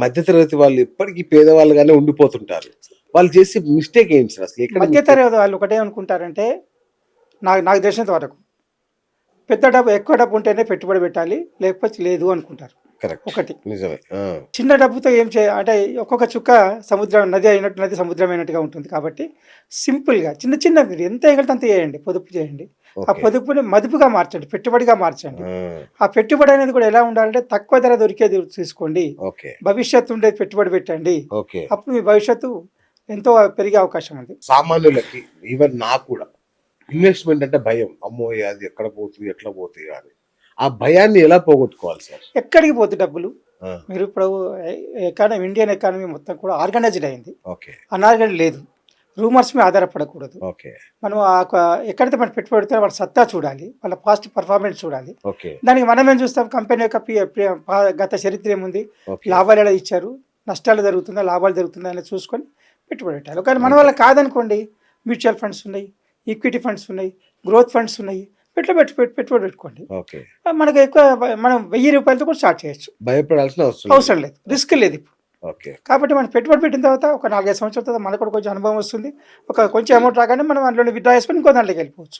మధ్యతరగతి వాళ్ళు ఎప్పటికీ పేదవాళ్ళుగానే ఉండిపోతుంటారు. వాళ్ళు చేసే మిస్టేక్ ఏంటి సార్? అసలు ఎక్కడ మిస్టేక్? మధ్యతరగతి వాళ్ళు ఒకటే అనుకుంటారంటే, నాకు తెలిసినంత వరకు పెద్ద డబ్బు, ఎక్కువ డబ్బు ఉంటేనే పెట్టుబడి పెట్టాలి, లేకపోతే లేదు అనుకుంటారు. కరెక్ట్. ఒకటి. నిజమే. చిన్న డబ్బుతో ఏం అంటే ఒక్కొక్క చుక్క సముద్రం, నది అయినట్టు నది సముద్రం అయినట్టుగా ఉంటుంది. కాబట్టి సింపుల్‌గా చిన్న చిన్నవి మీరు ఎంత వేయగలిగితే అంత వేయండి. పొదుపు చేయండి. ఆ ఓకే. పొదుపుని మదుపుగా మార్చండి. పెట్టుబడిగా మార్చండి. ఆ! ఆ పెట్టుబడి అనేది కూడా ఎలా ఉండాలంటే తక్కువ ధర దొరికేది తీసుకోండి. ఓకే. భవిష్యత్తు ఉండేది పెట్టుబడి పెట్టండి. ఓకే. అప్పుడు మీ భవిష్యత్తు ఎంతో పెరిగే అవకాశం ఉంది. సామాన్యులకి ఈవెన్ నాకు కూడా ఇన్వెస్ట్‌మెంట్ అంటే భయం. అమ్మో! అది ఎక్కడ పోతుంది? ఎట్లా పోతాయి అని. ఆ భయాన్ని ఎలా పోగొట్టుకోవాలి సార్? ఎక్కడికి పోద్ది డబ్బులు? ఆ! మీరు ఇప్పుడు ఎకానమీ, ఇండియన్ ఎకానమీ మొత్తం కూడా ఆర్గనైజ్డ్ అయింది. ఓకే. అనార్గనైజ్డ్ లేదు. రూమర్స్ మీద ఆధారపడకూడదు. ఓకే. మనం ఎక్కడైతే మనం పెట్టుబడి పెడితే వాళ్ళ సత్తా చూడాలి. వాళ్ళ పాస్ట్ పర్ఫార్మెన్స్ చూడాలి. ఓకే. దానికి మనం ఏం చూస్తాం? కంపెనీ యొక్క గత చరిత్ర ఏముంది? ఓకే. లాభాలు ఎలా ఇచ్చారు? నష్టాలు జరుగుతుందా? లాభాలు జరుగుతుందా? అనేది చూసుకొని పెట్టుబడి పెట్టాలి. కానీ మన వల్ల కాదనుకోండి, మ్యూచువల్ ఫండ్స్ ఉన్నాయి, ఈక్విటీ ఫండ్స్ ఉన్నాయి, గ్రోత్ ఫండ్స్ ఉన్నాయి. పెట్టుబడి పెట్టుకోండి. ఓకే. మనకు ఎక్కువ మనం ₹1000 కూడా స్టార్ట్ చేయొచ్చు. భయపడాల్సిన అవసరం అవసరం లేదు. రిస్క్ లేదు ఇప్పుడు. ఓకే. కాబట్టి మనం పెట్టుబడి పెట్టిన తర్వాత ఒక 4, 5 సంవత్సరాల తర్వాత మనకు కూడా కొంచెం అనుభవం వస్తుంది. కొంచెం అమౌంట్ రాగానే మనం అందులో విత్‌డ్రా చేసుకొని ఇంకో దాంట్లోకి వెళ్ళిపోవచ్చు.